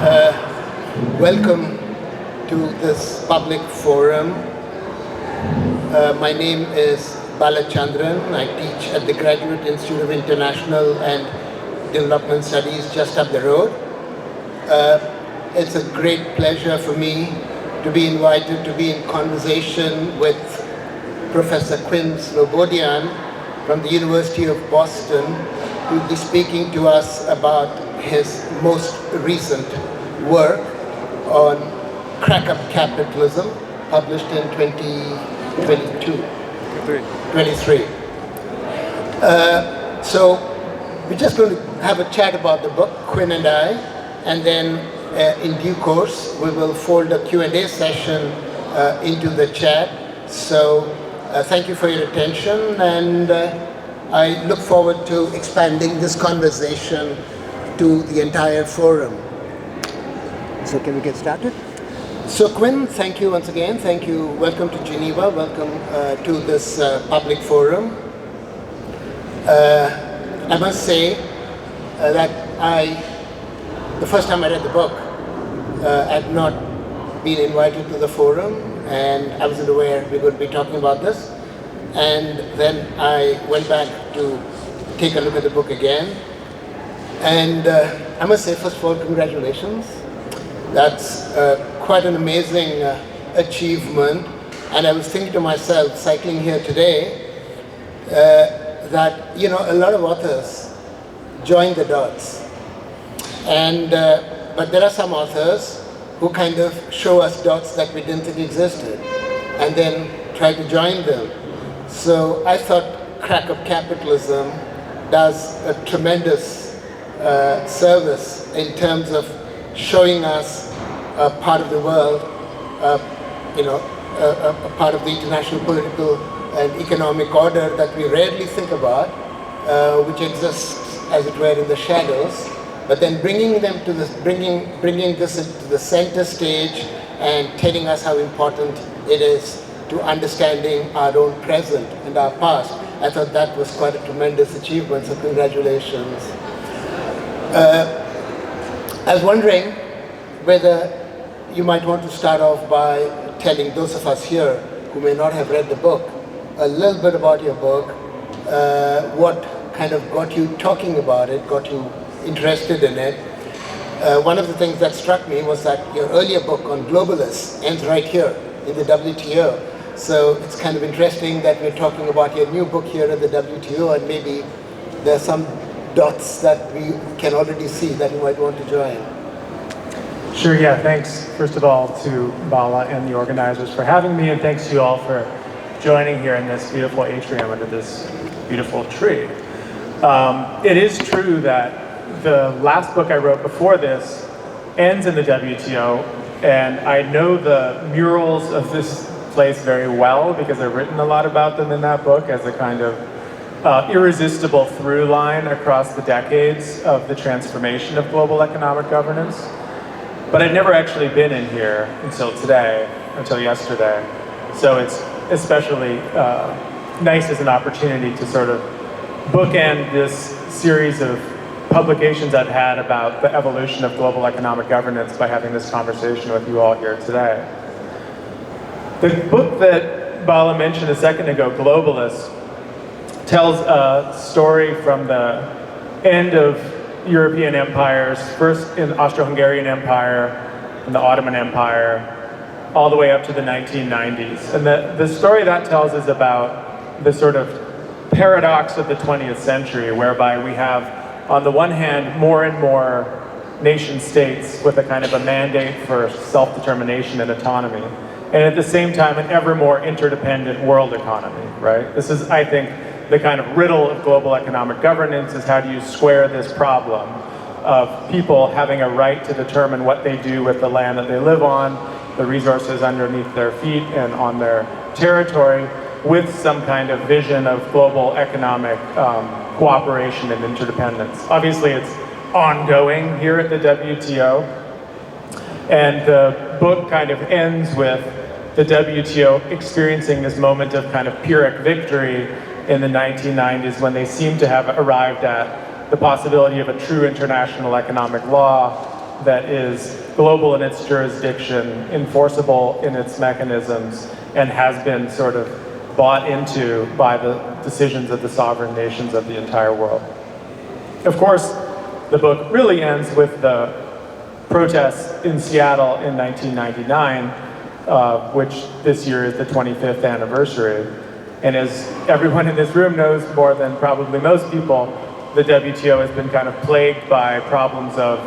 Welcome to this public forum. My name is Balachandran. I teach at the Graduate Institute of International and Development Studies just up the road. It's a great pleasure for me to be invited to be in conversation with Professor Quinn Slobodian from the University of Boston, who will be speaking to us about his most recent work on crack-up capitalism, published in 2022. 23. So we're just going to have a chat about the book, Quinn and I, and then in due course we will fold a Q&A session into the chat. So thank you for your attention, and I look forward to expanding this conversation to the entire forum. So can we get started? So Quinn, thank you once again. Thank you. Welcome to Geneva. Welcome to this public forum. I must say that the first time I read the book, I had not been invited to the forum, and I wasn't aware we would be talking about this. And then I went back to take a look at the book again. And I must say, first of all, congratulations. That's quite an amazing achievement. And I was thinking to myself, cycling here today, that a lot of authors join the dots. And but there are some authors who kind of show us dots that we didn't think existed, and then try to join them. So I thought crack-up capitalism does a tremendous service in terms of showing us a part of the world, a part of the international political and economic order that we rarely think about, which exists, as it were, in the shadows. But then bringing this into the center stage and telling us how important it is to understanding our own present and our past. I thought that was quite a tremendous achievement, so congratulations. I was wondering whether you might want to start off by telling those of us here who may not have read the book a little bit about your book, what kind of got you talking about it, got you interested in it. One of the things that struck me was that your earlier book on globalists ends right here in the WTO. So it's kind of interesting that we're talking about your new book here at the WTO, and maybe there are some dots that we can already see that you might want to join. Sure, yeah, thanks first of all to Bala and the organizers for having me, and thanks to you all for joining here in this beautiful atrium under this beautiful tree. It is true that the last book I wrote before this ends in the WTO, and I know the murals of this place very well because I've written a lot about them in that book as a kind of irresistible through line across the decades of the transformation of global economic governance. But I'd never actually been in here until yesterday. So it's especially nice as an opportunity to sort of bookend this series of publications I've had about the evolution of global economic governance by having this conversation with you all here today. The book that Bala mentioned a second ago, Globalist, tells a story from the end of European empires, first in the Austro-Hungarian Empire and the Ottoman Empire, all the way up to the 1990s. And the story that tells is about the sort of paradox of the 20th century, whereby we have, on the one hand, more and more nation states with a kind of a mandate for self-determination and autonomy, and at the same time, an ever more interdependent world economy, right? This is, I think, the kind of riddle of global economic governance, is how do you square this problem of people having a right to determine what they do with the land that they live on, the resources underneath their feet and on their territory, with some kind of vision of global economic cooperation and interdependence. Obviously, it's ongoing here at the WTO, and the book kind of ends with the WTO experiencing this moment of kind of Pyrrhic victory in the 1990s, when they seem to have arrived at the possibility of a true international economic law that is global in its jurisdiction, enforceable in its mechanisms, and has been sort of bought into by the decisions of the sovereign nations of the entire world. Of course, the book really ends with the protests in Seattle in 1999, which this year is the 25th anniversary. And as everyone in this room knows more than probably most people, the WTO has been kind of plagued by problems of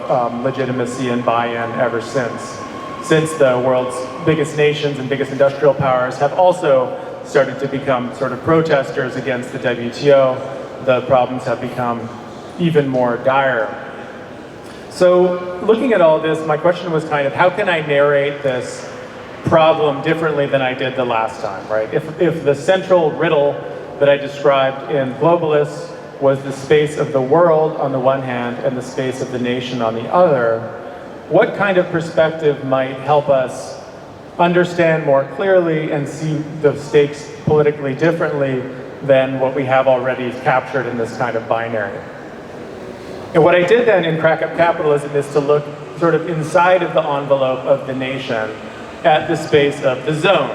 legitimacy and buy-in ever since the world's biggest nations and biggest industrial powers have also started to become sort of protesters against the WTO. The problems have become even more dire. So looking at all this, my question was kind of, how can I narrate this problem differently than I did the last time, right? If the central riddle that I described in Globalists was the space of the world on the one hand and the space of the nation on the other, what kind of perspective might help us understand more clearly and see the stakes politically differently than what we have already captured in this kind of binary? And what I did then in Crack Up Capitalism is to look sort of inside of the envelope of the nation at the space of the zone.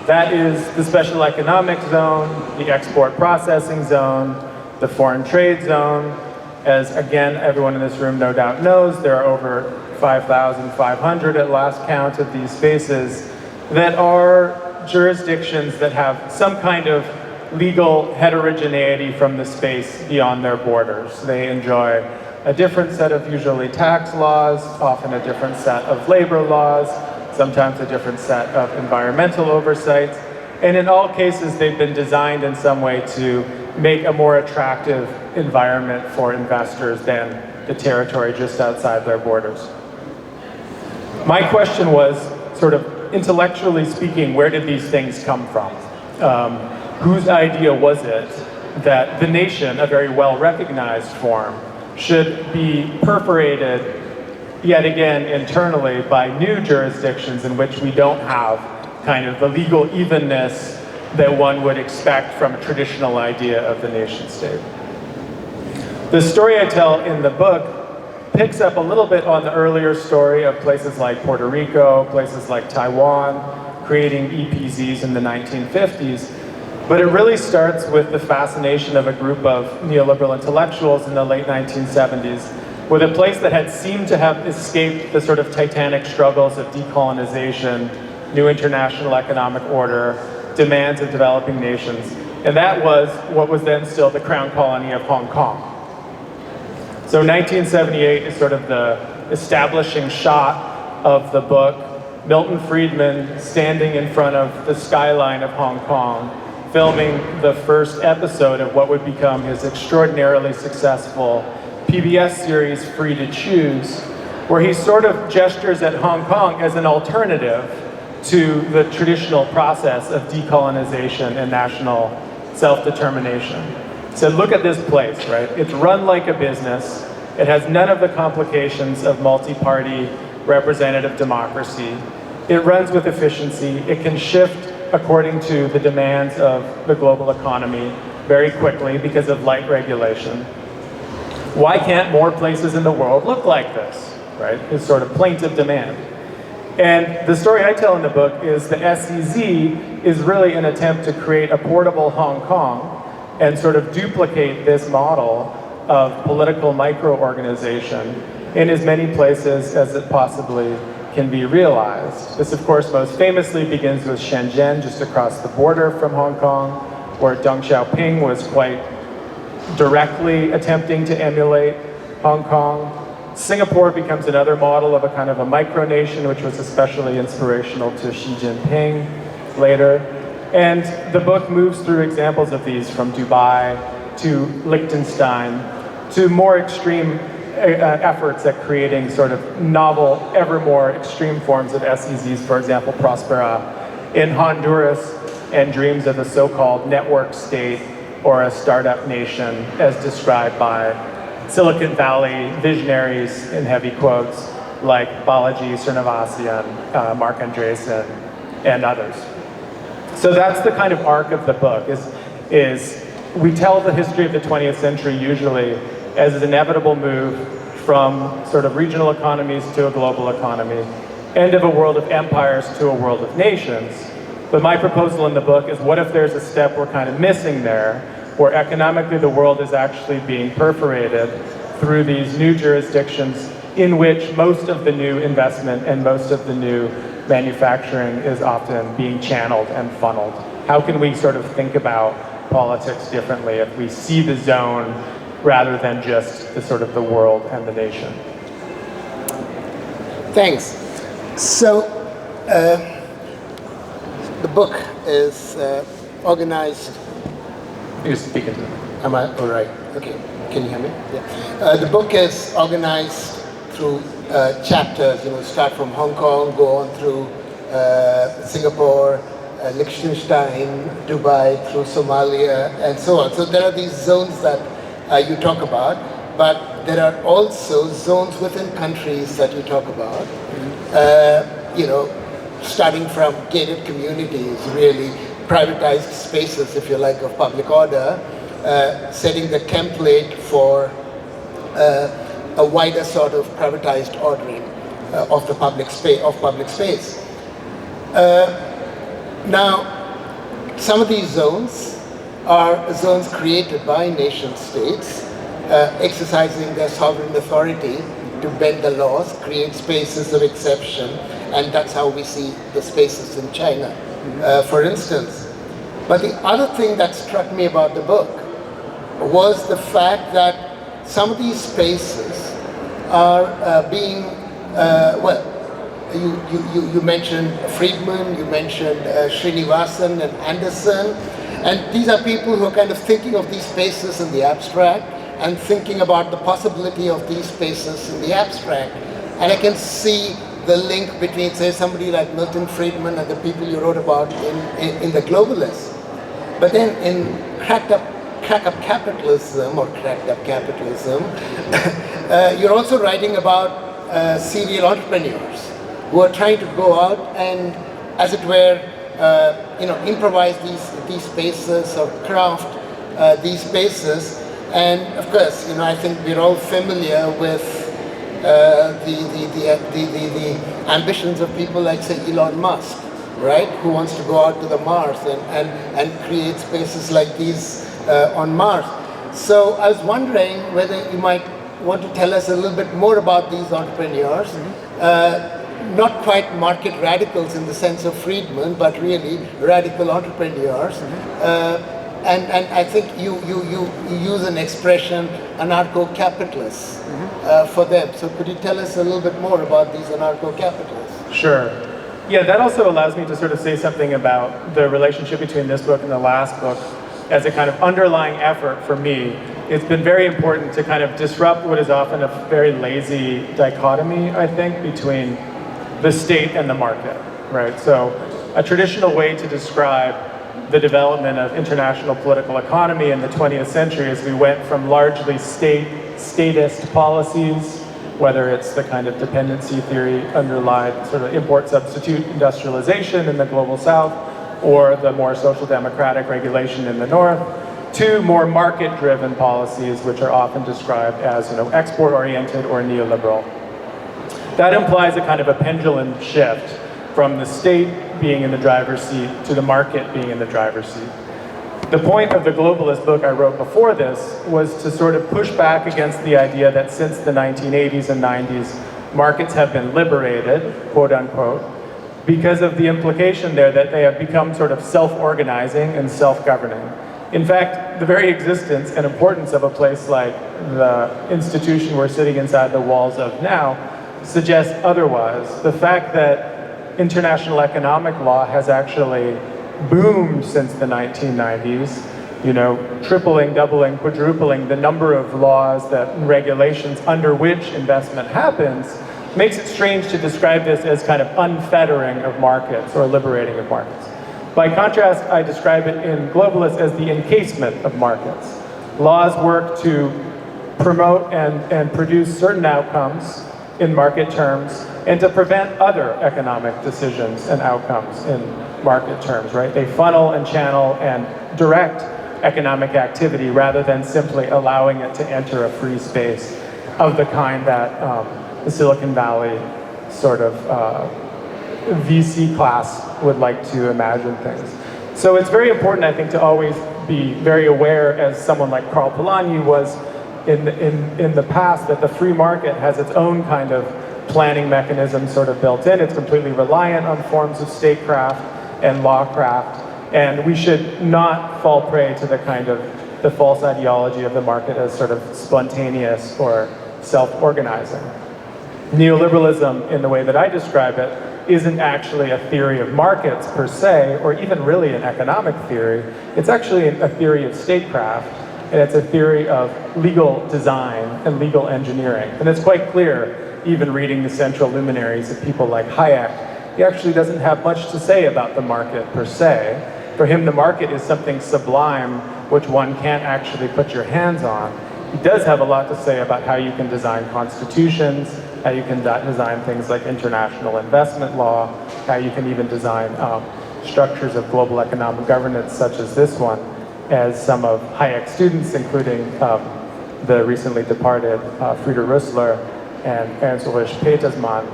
That is the special economic zone, the export processing zone, the foreign trade zone. As again, everyone in this room no doubt knows, there are over 5,500 at last count of these spaces that are jurisdictions that have some kind of legal heterogeneity from the space beyond their borders. They enjoy a different set of usually tax laws, often a different set of labor laws, sometimes a different set of environmental oversights, and in all cases they've been designed in some way to make a more attractive environment for investors than the territory just outside their borders. My question was, sort of intellectually speaking, where did these things come from? Whose idea was it that the nation, a very well-recognized form, should be perforated yet again internally by new jurisdictions in which we don't have kind of the legal evenness that one would expect from a traditional idea of the nation state. The story I tell in the book picks up a little bit on the earlier story of places like Puerto Rico, places like Taiwan, creating EPZs in the 1950s. But it really starts with the fascination of a group of neoliberal intellectuals in the late 1970s with a place that had seemed to have escaped the sort of titanic struggles of decolonization, new international economic order, demands of developing nations. And that was what was then still the crown colony of Hong Kong. So 1978 is sort of the establishing shot of the book. Milton Friedman standing in front of the skyline of Hong Kong, filming the first episode of what would become his extraordinarily successful PBS series, Free to Choose, where he sort of gestures at Hong Kong as an alternative to the traditional process of decolonization and national self-determination. So look at this place, right? It's run like a business. It has none of the complications of multi-party representative democracy. It runs with efficiency. It can shift according to the demands of the global economy very quickly because of light regulation. Why can't more places in the world look like this, right? It's sort of plaintive demand. And the story I tell in the book is the SEZ is really an attempt to create a portable Hong Kong and sort of duplicate this model of political micro-organization in as many places as it possibly can be realized. This, of course, most famously begins with Shenzhen, just across the border from Hong Kong, where Deng Xiaoping was quite directly attempting to emulate Hong Kong. Singapore becomes another model of a kind of a micronation, which was especially inspirational to Xi Jinping later. And the book moves through examples of these from Dubai to Liechtenstein to more extreme efforts at creating sort of novel, ever more extreme forms of SEZs, for example, Prospera in Honduras, and dreams of a so-called network state or a startup nation as described by Silicon Valley visionaries, in heavy quotes, like Balaji Srinivasan, Mark Andreessen, and others. So that's the kind of arc of the book, is we tell the history of the 20th century usually as an inevitable move from sort of regional economies to a global economy, end of a world of empires to a world of nations. But my proposal in the book is, what if there's a step we're kind of missing there, where economically the world is actually being perforated through these new jurisdictions in which most of the new investment and most of the new manufacturing is often being channeled and funneled? How can we sort of think about politics differently if we see the zone rather than just the sort of the world and the nation? Thanks. So, the book is organized. You're speaking to them. Am I all right? Okay. Can you hear me? Yeah. The book is organized through chapters. Start from Hong Kong, go on through Singapore, Liechtenstein, Dubai, through Somalia, and so on. So there are these zones that you talk about, but there are also zones within countries that you talk about. Starting from gated communities, really privatized spaces, if you like, of public order, setting the template for a wider sort of privatized ordering of the public space. Now, some of these zones are zones created by nation states, exercising their sovereign authority to bend the laws, create spaces of exception, and that's how we see the spaces in China, for instance. But the other thing that struck me about the book was the fact that some of these spaces are being, you mentioned Friedman, you mentioned Srinivasan and Anderson, and these are people who are kind of thinking of these spaces in the abstract and thinking about the possibility of these spaces in the abstract. And I can see the link between, say, somebody like Milton Friedman and the people you wrote about in The Globalists. But then in cracked up capitalism, you're also writing about serial entrepreneurs who are trying to go out and, as it were, improvise these spaces or craft these spaces. And of course, I think we're all familiar with the ambitions of people like, say, Elon Musk, right? Who wants to go out to the Mars and create spaces like these on Mars. So I was wondering whether you might want to tell us a little bit more about these entrepreneurs. Not quite market radicals in the sense of Friedman, but really radical entrepreneurs. And I think you use an expression, anarcho-capitalists, for them. So could you tell us a little bit more about these anarcho-capitalists? Sure. Yeah, that also allows me to sort of say something about the relationship between this book and the last book as a kind of underlying effort for me. It's been very important to kind of disrupt what is often a very lazy dichotomy, I think, between the state and the market, right? So a traditional way to describe the development of international political economy in the 20th century is we went from largely statist policies, whether it's the kind of dependency theory underlying sort of import substitute industrialization in the global south, or the more social democratic regulation in the north, to more market-driven policies, which are often described as export-oriented or neoliberal. That implies a kind of a pendulum shift from the state being in the driver's seat to the market being in the driver's seat. The point of the globalist book I wrote before this was to sort of push back against the idea that since the 1980s and 90s, markets have been liberated, quote unquote, because of the implication there that they have become sort of self-organizing and self-governing. In fact, the very existence and importance of a place like the institution we're sitting inside the walls of now suggests otherwise. The fact that international economic law has actually boomed since the 1990s, tripling, doubling, quadrupling the number of laws and regulations under which investment happens, makes it strange to describe this as kind of unfettering of markets or liberating of markets. By contrast, I describe it in Globalists as the encasement of markets. Laws work to promote and produce certain outcomes in market terms and to prevent other economic decisions and outcomes in market terms, right? They funnel and channel and direct economic activity rather than simply allowing it to enter a free space of the kind that the Silicon Valley sort of VC class would like to imagine things. So it's very important, I think, to always be very aware, as someone like Karl Polanyi was in the past, that the free market has its own kind of planning mechanism sort of built in. It's completely reliant on forms of statecraft and lawcraft, and we should not fall prey to the kind of the false ideology of the market as sort of spontaneous or self-organizing. Neoliberalism, in the way that I describe it, isn't actually a theory of markets per se, or even really an economic theory. It's actually a theory of statecraft, and it's a theory of legal design and legal engineering. And it's quite clear, even reading the central luminaries of people like Hayek, he actually doesn't have much to say about the market per se. For him, the market is something sublime which one can't actually put your hands on. He does have a lot to say about how you can design constitutions, how you can design things like international investment law, how you can even design structures of global economic governance such as this one, as some of Hayek's students, including the recently departed Frieder Rösler and Ernst-Ulrich Petersmann,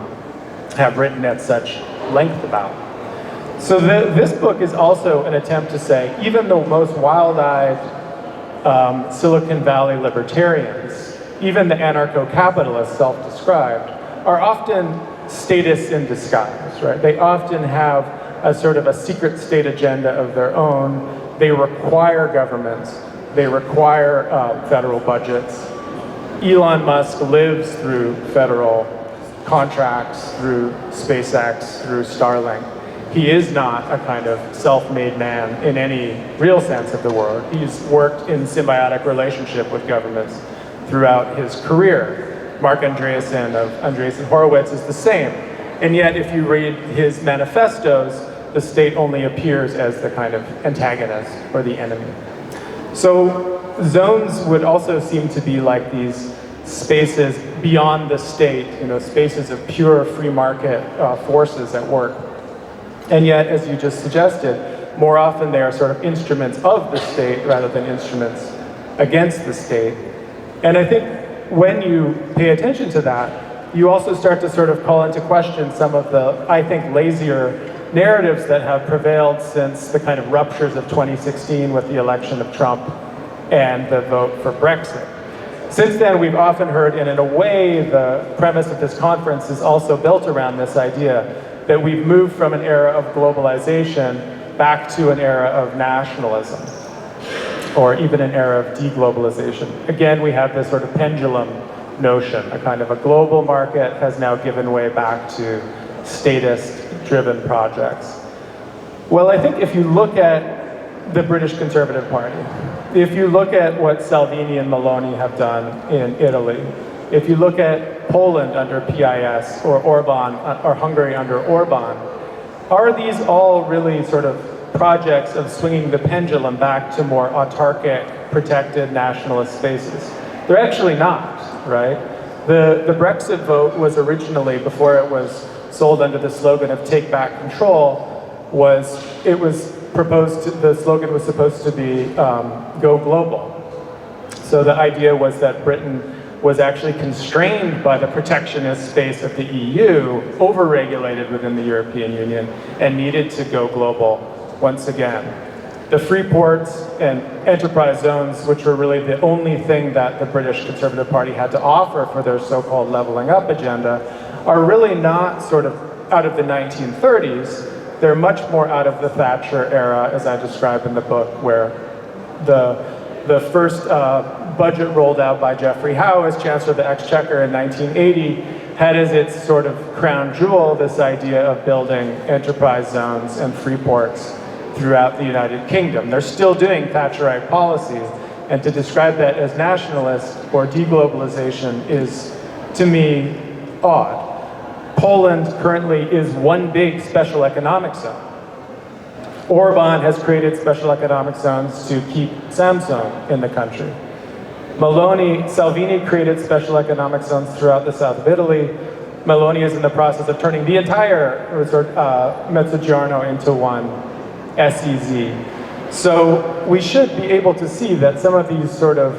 have written at such length about. So this book is also an attempt to say, even the most wild-eyed Silicon Valley libertarians, even the anarcho-capitalists self-described, are often statists in disguise, right? They often have a sort of a secret state agenda of their own. They require governments. They require federal budgets. Elon Musk lives through federal contracts, through SpaceX, through Starlink. He is not a kind of self-made man in any real sense of the word. He's worked in symbiotic relationship with governments throughout his career. Mark Andreessen of Andreessen Horowitz is the same. And yet, if you read his manifestos, the state only appears as the kind of antagonist or the enemy. So zones would also seem to be like these spaces beyond the state, spaces of pure free market forces at work. And yet, as you just suggested, more often they are sort of instruments of the state rather than instruments against the state. And I think when you pay attention to that, you also start to sort of call into question some of the, I think, lazier narratives that have prevailed since the kind of ruptures of 2016 with the election of Trump and the vote for Brexit. Since then, we've often heard, and in a way, the premise of this conference is also built around this idea that we've moved from an era of globalization back to an era of nationalism, or even an era of deglobalization. Again, we have this sort of pendulum notion, a kind of a global market has now given way back to statist-driven projects. Well, I think if you look at the British Conservative Party, if you look at what Salvini and Meloni have done in Italy, if you look at Poland under PIS, or Orban, or Hungary under Orban, are these all really sort of projects of swinging the pendulum back to more autarkic, protected nationalist spaces? They're actually not, right? The Brexit vote was originally, before it was sold under the slogan of "Take Back Control," the slogan was supposed to be "Go Global." So the idea was that Britain was actually constrained by the protectionist space of the EU, over-regulated within the European Union, and needed to go global once again. The free ports and enterprise zones, which were really the only thing that the British Conservative Party had to offer for their so-called leveling up agenda, are really not sort of out of the 1930s. They're much more out of the Thatcher era, as I describe in the book, where the first budget rolled out by Geoffrey Howe as Chancellor of the Exchequer in 1980 had as its sort of crown jewel this idea of building enterprise zones and free ports throughout the United Kingdom. They're still doing Thatcherite policy, and to describe that as nationalist or deglobalization is, to me, odd. Poland currently is one big special economic zone. Orban has created special economic zones to keep Samsung in the country. Salvini created special economic zones throughout the south of Italy. Meloni is in the process of turning the entire Mezzogiorno into one SEZ. So we should be able to see that some of these sort of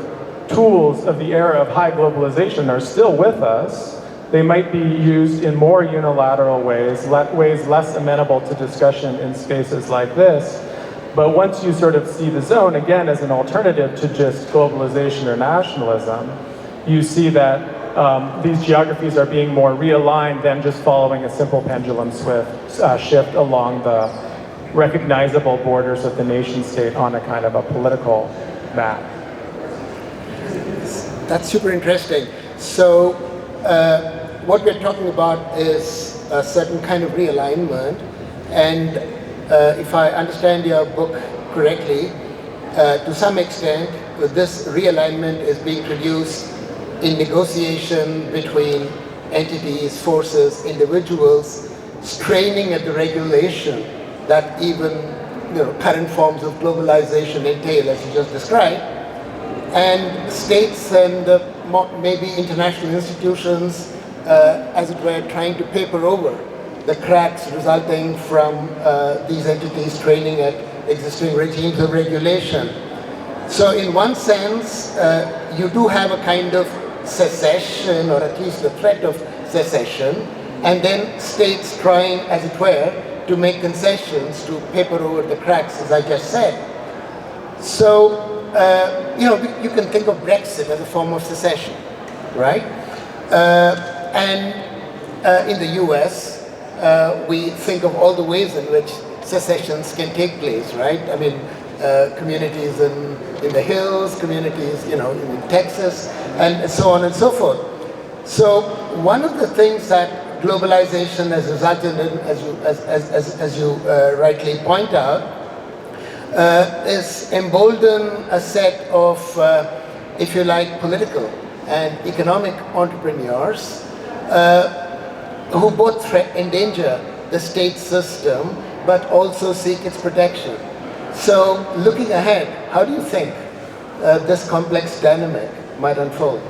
tools of the era of high globalization are still with us. They might be used in more unilateral ways, ways less amenable to discussion in spaces like this. But once you sort of see the zone, again, as an alternative to just globalization or nationalism, you see that these geographies are being more realigned than just following a simple pendulum shift along the recognizable borders of the nation state on a kind of a political map. That's super interesting. So what we're talking about is a certain kind of realignment, and if I understand your book correctly, to some extent this realignment is being produced in negotiation between entities, forces, individuals, straining at the regulation that even current forms of globalization entail, as you just described, and states and maybe international institutions, as it were, trying to paper over the cracks resulting from these entities straining at existing regimes of regulation. So in one sense, you do have a kind of secession, or at least the threat of secession, and then states trying, as it were, to make concessions to paper over the cracks, as I just said. So, you can think of Brexit as a form of secession, right? And in the US, we think of all the ways in which secessions can take place, right? I mean, communities in the hills, communities, in Texas, and so on and so forth. So one of the things that globalization has resulted in, as you rightly point out, is embolden a set of, if you like, political and economic entrepreneurs who both endanger the state system but also seek its protection. So looking ahead, how do you think this complex dynamic might unfold?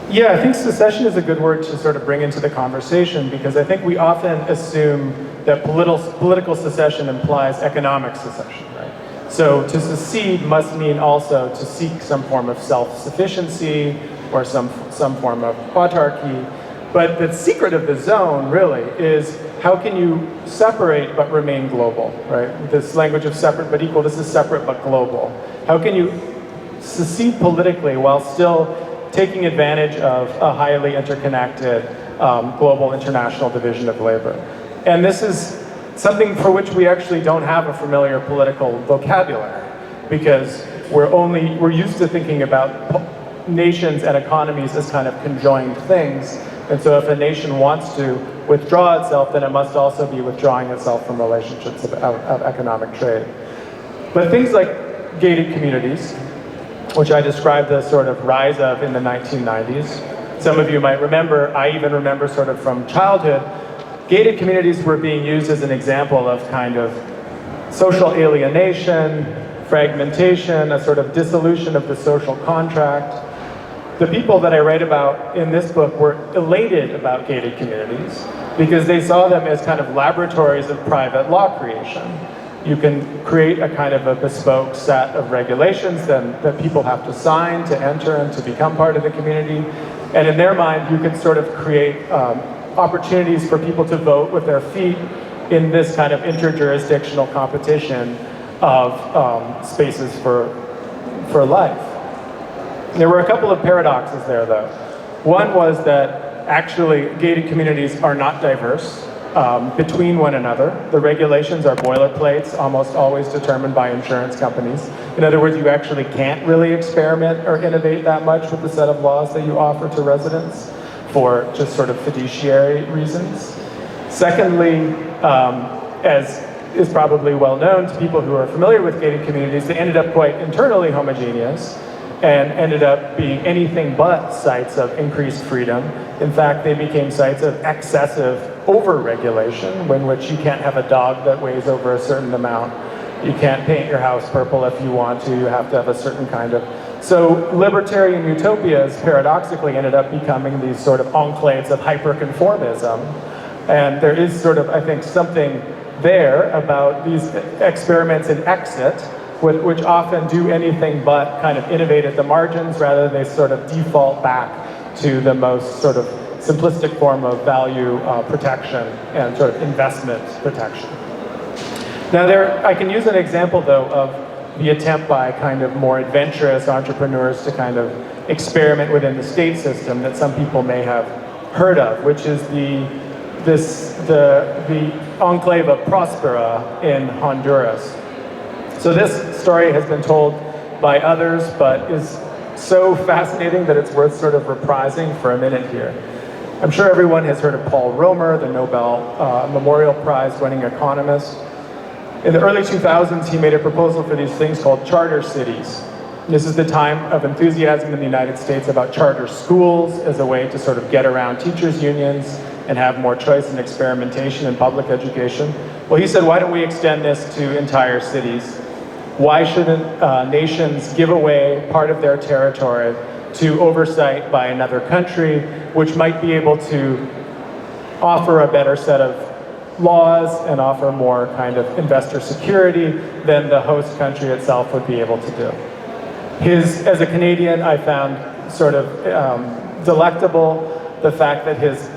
Yeah, I think secession is a good word to sort of bring into the conversation, because I think we often assume that political secession implies economic secession, right? So to secede must mean also to seek some form of self-sufficiency or some form of autarky. But the secret of the zone, really, is how can you separate but remain global, right? This language of separate but equal, this is separate but global. How can you secede politically while still taking advantage of a highly interconnected global international division of labor? And this is something for which we actually don't have a familiar political vocabulary, because we're used to thinking about nations and economies as kind of conjoined things. And so if a nation wants to withdraw itself, then it must also be withdrawing itself from relationships of economic trade. But things like gated communities, which I described the sort of rise of in the 1990s. Some of you might remember, I even remember sort of from childhood, gated communities were being used as an example of kind of social alienation, fragmentation, a sort of dissolution of the social contract. The people that I write about in this book were elated about gated communities because they saw them as kind of laboratories of private law creation. You can create a kind of a bespoke set of regulations that people have to sign to enter and to become part of the community. And in their mind, you could sort of create opportunities for people to vote with their feet in this kind of interjurisdictional competition of spaces for life. There were a couple of paradoxes there, though. One was that actually gated communities are not diverse between one another. The regulations are boilerplates, almost always determined by insurance companies. In other words, you actually can't really experiment or innovate that much with the set of laws that you offer to residents for just sort of fiduciary reasons. Secondly, as is probably well known to people who are familiar with gated communities, they ended up quite internally homogeneous and ended up being anything but sites of increased freedom. In fact, they became sites of excessive over-regulation, in which you can't have a dog that weighs over a certain amount. You can't paint your house purple if you want to. You have to have a certain kind of... So libertarian utopias paradoxically ended up becoming these sort of enclaves of hyperconformism. And there is sort of, I think, something there about these experiments in exit which often do anything but kind of innovate at the margins, rather they sort of default back to the most sort of simplistic form of value protection and sort of investment protection. Now I can use an example though of the attempt by kind of more adventurous entrepreneurs to kind of experiment within the state system that some people may have heard of, which is the enclave of Prospera in Honduras. So this story has been told by others, but is so fascinating that it's worth sort of reprising for a minute here. I'm sure everyone has heard of Paul Romer, the Nobel Memorial Prize winning economist. In the early 2000s, he made a proposal for these things called charter cities. This is the time of enthusiasm in the United States about charter schools as a way to sort of get around teachers' unions and have more choice and experimentation in public education. Well, he said, why don't we extend this to entire cities? Why shouldn't nations give away part of their territory to oversight by another country, which might be able to offer a better set of laws and offer more kind of investor security than the host country itself would be able to do. As a Canadian, I found sort of delectable the fact that his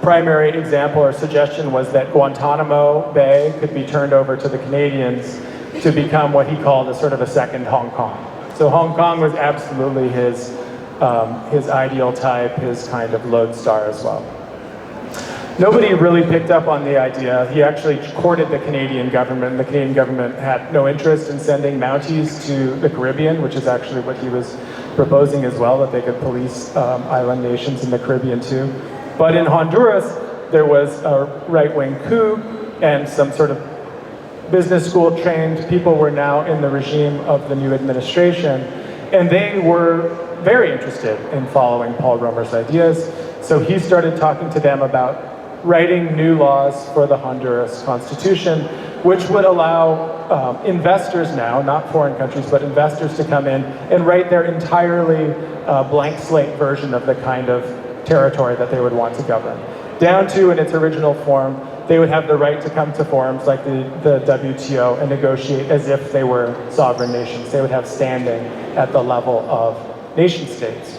primary example or suggestion was that Guantanamo Bay could be turned over to the Canadians to become what he called a sort of a second Hong Kong. So Hong Kong was absolutely his ideal type, his kind of lodestar as well. Nobody really picked up on the idea. He actually courted the Canadian government, and the Canadian government had no interest in sending Mounties to the Caribbean, which is actually what he was proposing as well, that they could police island nations in the Caribbean too. But in Honduras, there was a right-wing coup, and some sort of business school trained people were now in the regime of the new administration, and they were very interested in following Paul Romer's ideas. So he started talking to them about writing new laws for the Honduras Constitution, which would allow investors now, not foreign countries, but investors to come in and write their entirely blank slate version of the kind of territory that they would want to govern. Down to, in its original form, they would have the right to come to forums like the WTO and negotiate as if they were sovereign nations. They would have standing at the level of nation states.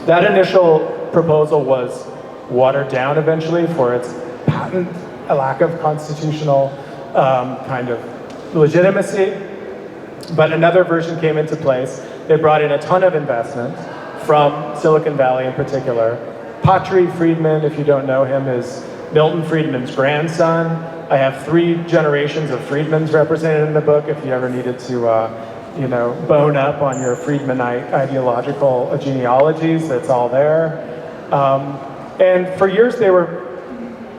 That initial proposal was watered down eventually for its patent, a lack of constitutional kind of legitimacy. But another version came into place. They brought in a ton of investment from Silicon Valley in particular. Patri Friedman, if you don't know him, is Milton Friedman's grandson. I have 3 generations of Friedmans represented in the book if you ever needed to bone up on your Friedmanite ideological genealogies. That's all there. And for years they were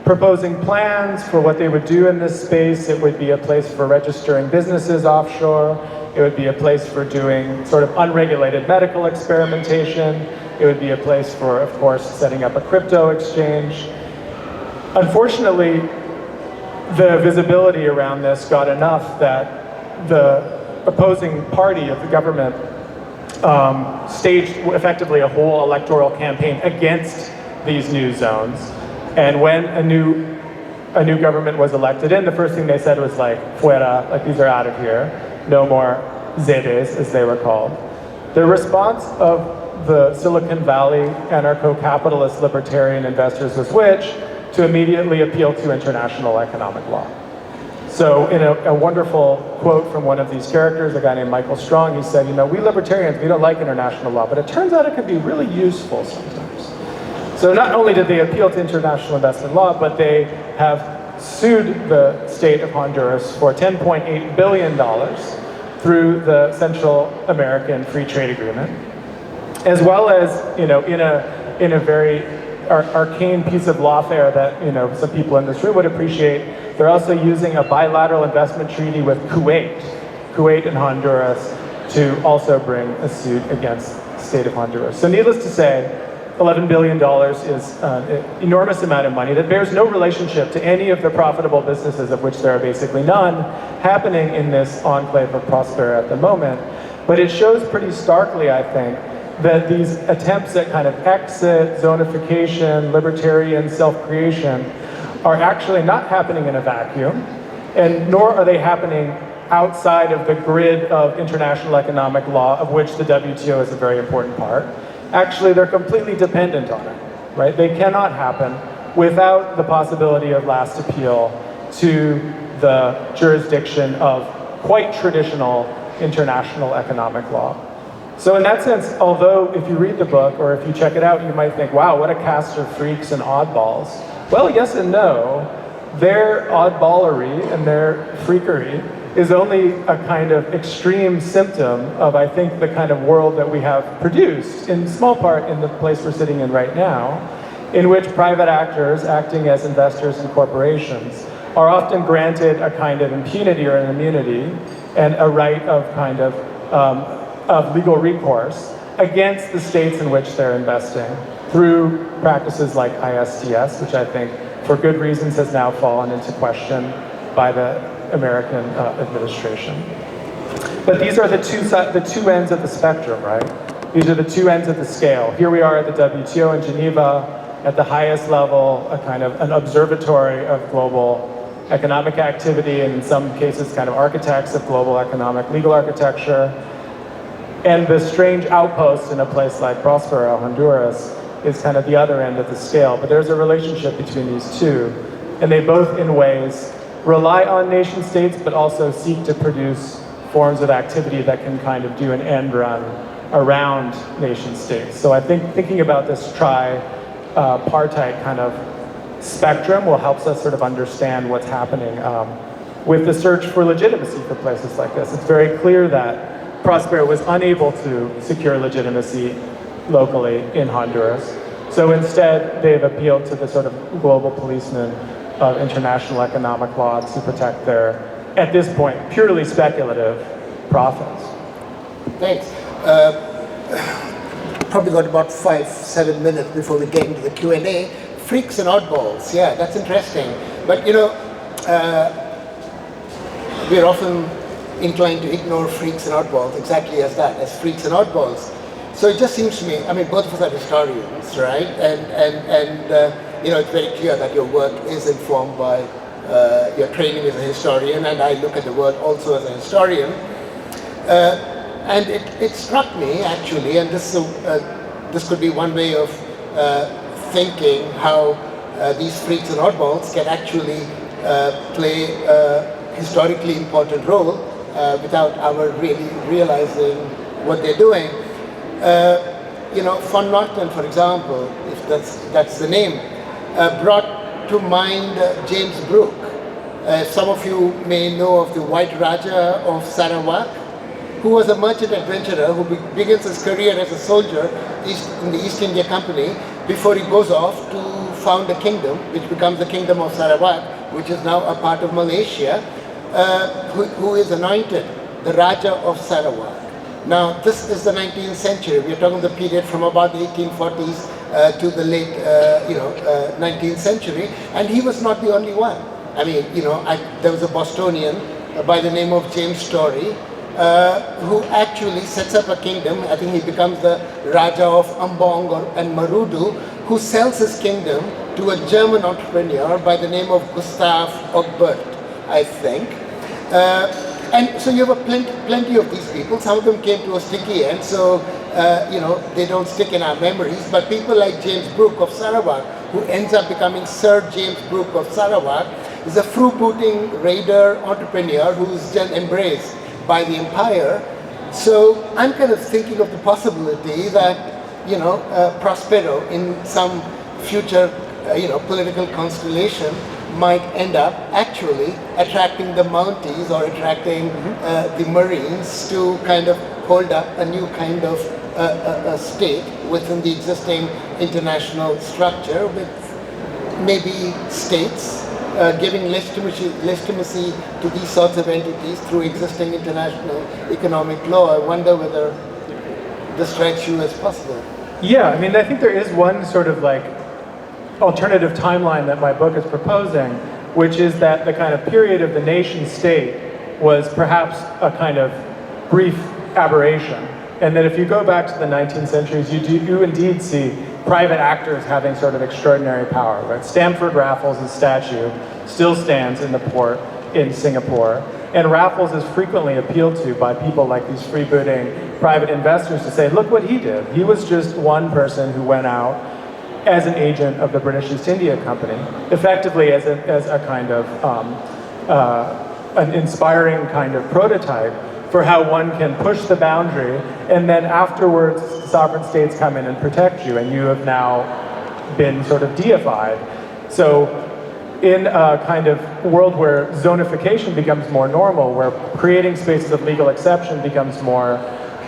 proposing plans for what they would do in this space. It would be a place for registering businesses offshore. It would be a place for doing sort of unregulated medical experimentation. It would be a place for, of course, setting up a crypto exchange. Unfortunately, the visibility around this got enough that the opposing party of the government staged effectively a whole electoral campaign against these new zones. And when a new government was elected in, the first thing they said was like, fuera, like these are out of here. No more zedes, as they were called. The response of the Silicon Valley anarcho-capitalist libertarian investors was which? To immediately appeal to international economic law. So in a wonderful quote from one of these characters, a guy named Michael Strong, he said, we libertarians, we don't like international law, but it turns out it can be really useful sometimes. So not only did they appeal to international investment law, but they have sued the state of Honduras for $10.8 billion through the Central American Free Trade Agreement, as well as, in a very arcane piece of lawfare that, some people in this room would appreciate. They're also using a bilateral investment treaty with Kuwait and Honduras to also bring a suit against the state of Honduras. So needless to say, $11 billion is an enormous amount of money that bears no relationship to any of the profitable businesses, of which there are basically none, happening in this enclave of Prospera at the moment. But it shows pretty starkly, I think, that these attempts at kind of exit, zonification, libertarian self-creation are actually not happening in a vacuum, and nor are they happening outside of the grid of international economic law, of which the WTO is a very important part, actually they're completely dependent on it, right? They cannot happen without the possibility of last appeal to the jurisdiction of quite traditional international economic law. So in that sense, although if you read the book or if you check it out, you might think, wow, what a cast of freaks and oddballs. Well, yes and no. Their oddballery and their freakery is only a kind of extreme symptom of, I think, the kind of world that we have produced, in small part in the place we're sitting in right now, in which private actors acting as investors and corporations are often granted a kind of impunity or an immunity and a right of legal recourse against the states in which they're investing through practices like ISDS, which I think, for good reasons, has now fallen into question by the American administration. But these are the two ends of the spectrum, right? These are the two ends of the scale. Here we are at the WTO in Geneva, at the highest level, a kind of an observatory of global economic activity, and in some cases kind of architects of global economic legal architecture. And the strange outpost in a place like Prospera, Honduras, is kind of the other end of the scale. But there's a relationship between these two, and they both, in ways, rely on nation states, but also seek to produce forms of activity that can kind of do an end run around nation states. So I think thinking about this tripartite kind of spectrum will help us sort of understand what's happening with the search for legitimacy for places like this. It's very clear that Prospera was unable to secure legitimacy locally in Honduras. So instead, they've appealed to the sort of global policemen of international economic law to protect their, at this point, purely speculative profits. Thanks. Probably got about 5-7 minutes before we get into the Q&A. Freaks and oddballs, yeah, that's interesting. But you know, we're often inclined to ignore freaks and oddballs exactly as that, as freaks and oddballs. So it just seems to me, I mean, both of us are historians, right? And you know, it's very clear that your work is informed by your training as a historian, and I look at the world also as a historian. And it struck me, actually, and this could be one way of thinking how these freaks and oddballs can actually play a historically important role without our really realizing what they're doing. You know, von Norton, for example, if that's the name, brought to mind James Brooke. Some of you may know of the White Raja of Sarawak, who was a merchant adventurer who begins his career as a soldier in the East India Company before he goes off to found a kingdom, which becomes the Kingdom of Sarawak, which is now a part of Malaysia, who is anointed the Raja of Sarawak. Now, this is the 19th century. We are talking the period from about the 1840s to the late 19th century, and he was not the only one. I mean, you know, there was a Bostonian by the name of James Story, who actually sets up a kingdom. I think he becomes the Raja of Ambong and Marudu, who sells his kingdom to a German entrepreneur by the name of Gustav Ogbert, I think. And so you have plenty of these people. Some of them came to a sticky end, so you know, they don't stick in our memories. But people like James Brooke of Sarawak, who ends up becoming Sir James Brooke of Sarawak, is a freebooting raider entrepreneur who's then embraced by the empire. So I'm kind of thinking of the possibility that, you know, Prospero in some future, political constellation might end up actually attracting the Mounties or attracting the Marines to kind of hold up a new kind of a state within the existing international structure, with maybe states giving legitimacy to these sorts of entities through existing international economic law. I wonder whether this strikes you as possible. Yeah, I mean, I think there is one sort of like alternative timeline that my book is proposing, which is that the kind of period of the nation state was perhaps a kind of brief aberration. And that if you go back to the 19th centuries, you indeed see private actors having sort of extraordinary power, right? Stamford Raffles' statue still stands in the port in Singapore. And Raffles is frequently appealed to by people like these freebooting private investors to say, look what he did. He was just one person who went out as an agent of the British East India Company, effectively as a kind of, an inspiring kind of prototype for how one can push the boundary, and then afterwards sovereign states come in and protect you, and you have now been sort of deified. So in a kind of world where zonification becomes more normal, where creating spaces of legal exception becomes more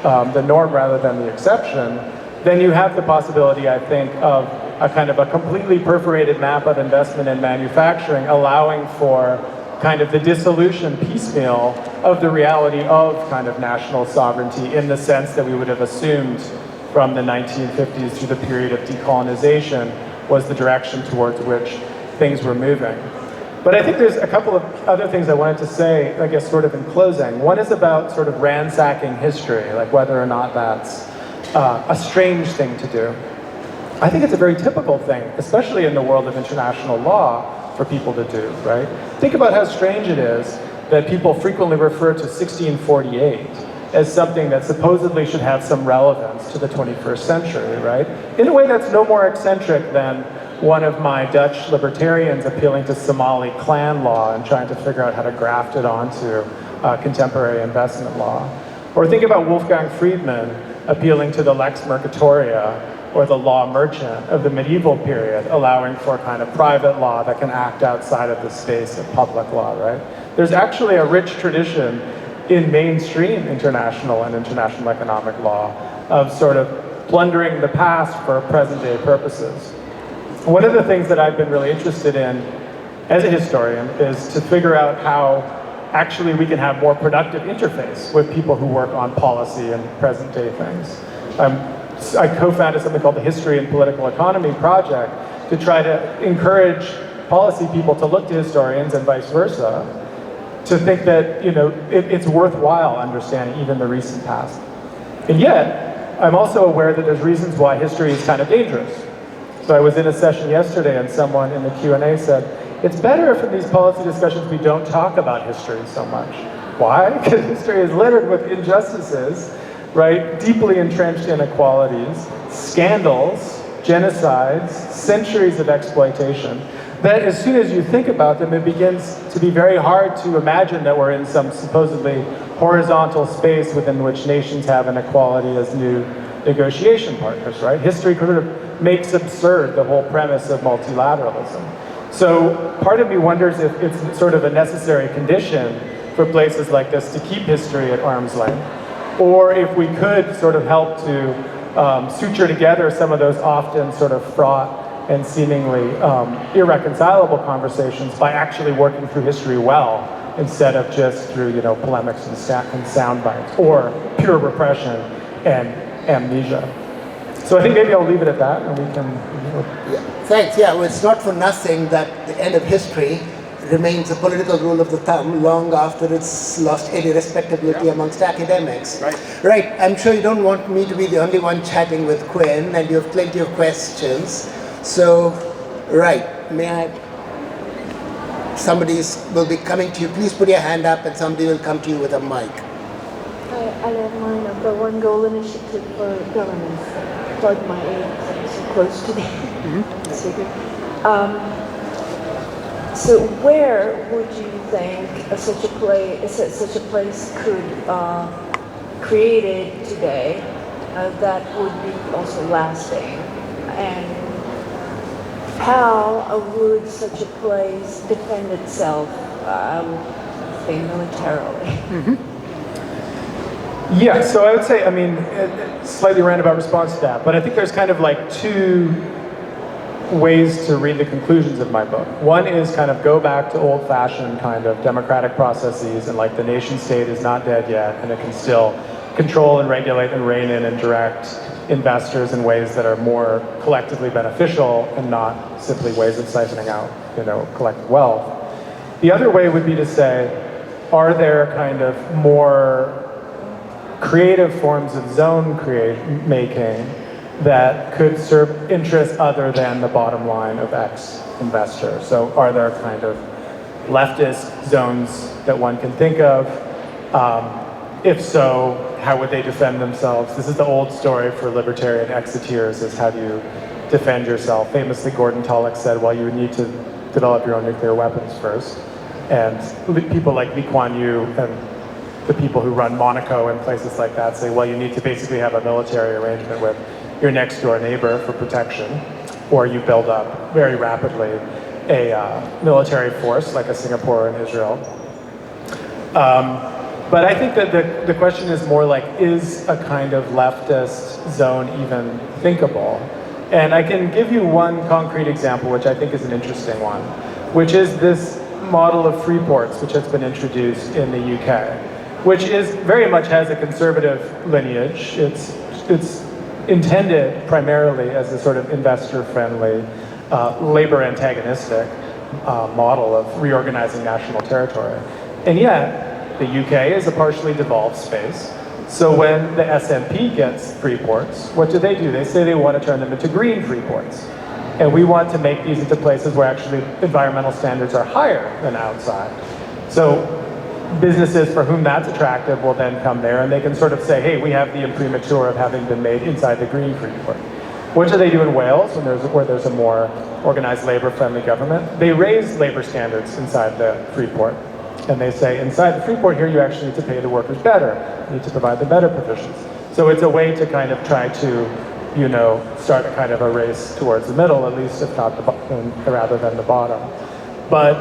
the norm rather than the exception, then you have the possibility, I think, of a kind of a completely perforated map of investment and manufacturing, allowing for kind of the dissolution piecemeal of the reality of kind of national sovereignty in the sense that we would have assumed from the 1950s through the period of decolonization was the direction towards which things were moving. But I think there's a couple of other things I wanted to say, I guess, sort of in closing. One is about sort of ransacking history, like whether or not that's a strange thing to do. I think it's a very typical thing, especially in the world of international law, for people to do, right? Think about how strange it is that people frequently refer to 1648 as something that supposedly should have some relevance to the 21st century, right? In a way that's no more eccentric than one of my Dutch libertarians appealing to Somali clan law and trying to figure out how to graft it onto contemporary investment law. Or think about Wolfgang Friedman appealing to the Lex Mercatoria or the law merchant of the medieval period, allowing for kind of private law that can act outside of the space of public law, right? There's actually a rich tradition in mainstream international and international economic law of sort of plundering the past for present day purposes. One of the things that I've been really interested in as a historian is to figure out how actually we can have more productive interface with people who work on policy and present day things. I co-founded something called the History and Political Economy Project to try to encourage policy people to look to historians and vice versa, to think that, you know, it's worthwhile understanding even the recent past. And yet, I'm also aware that there's reasons why history is kind of dangerous. So I was in a session yesterday and someone in the Q&A said, it's better if in these policy discussions we don't talk about history so much. Why? Because history is littered with injustices, right? Deeply entrenched inequalities, scandals, genocides, centuries of exploitation, that as soon as you think about them, it begins to be very hard to imagine that we're in some supposedly horizontal space within which nations have inequality as new negotiation partners, right? History sort of makes absurd the whole premise of multilateralism. So part of me wonders if it's sort of a necessary condition for places like this to keep history at arm's length, or if we could sort of help to suture together some of those often sort of fraught and seemingly irreconcilable conversations by actually working through history well, instead of just through, you know, polemics and sound bites, or pure repression and amnesia. So I think maybe I'll leave it at that, and we can... Yeah. Thanks. Yeah, well, it's not for nothing that the end of history remains a political rule of the thumb long after it's lost any respectability amongst academics. Right. I'm sure you don't want me to be the only one chatting with Quinn, and you have plenty of questions. So, right, may I? Somebody will be coming to you. Please put your hand up and somebody will come to you with a mic. I have mine of the One Goal Initiative for Governance. Plug my age, so close to the secret. So where would you think such a place could created today that would be also lasting? And how would such a place defend itself, I would say, militarily? Yeah, so I would say, I mean, slightly roundabout response to that, but I think there's kind of like two ways to read the conclusions of my book. One is kind of go back to old-fashioned kind of democratic processes, and like the nation state is not dead yet, and it can still control and regulate and rein in and direct investors in ways that are more collectively beneficial and not simply ways of siphoning out, you know, collective wealth. The other way would be to say, are there kind of more creative forms of zone making that could serve interests other than the bottom line of X investor? So are there kind of leftist zones that one can think of? If so, how would they defend themselves? This is the old story for libertarian exiteers, is how do you defend yourself? Famously, Gordon Tullock said, well, you would need to develop your own nuclear weapons first. And people like Lee Kuan Yew and the people who run Monaco and places like that say, well, you need to basically have a military arrangement with your next door neighbor for protection, or you build up very rapidly a military force like a Singapore and Israel. But I think that the question is more like, is a kind of leftist zone even thinkable? And I can give you one concrete example, which I think is an interesting one, which is this model of free ports, which has been introduced in the UK, which is very much has a conservative lineage. It's intended primarily as a sort of investor-friendly, labor-antagonistic model of reorganizing national territory. And yet, the UK is a partially devolved space. So when the SNP gets free ports, what do? They say they want to turn them into green free ports. And we want to make these into places where actually environmental standards are higher than outside. So businesses for whom that's attractive will then come there, and they can sort of say, hey, we have the imprimatur of having been made inside the green free port. What do they do in Wales where there's a more organized labor-friendly government? They raise labor standards inside the free port. And they say, inside the free port here, you actually need to pay the workers better. You need to provide them better provisions. So it's a way to kind of try to, you know, start a kind of a race towards the middle, at least if not rather than the bottom. But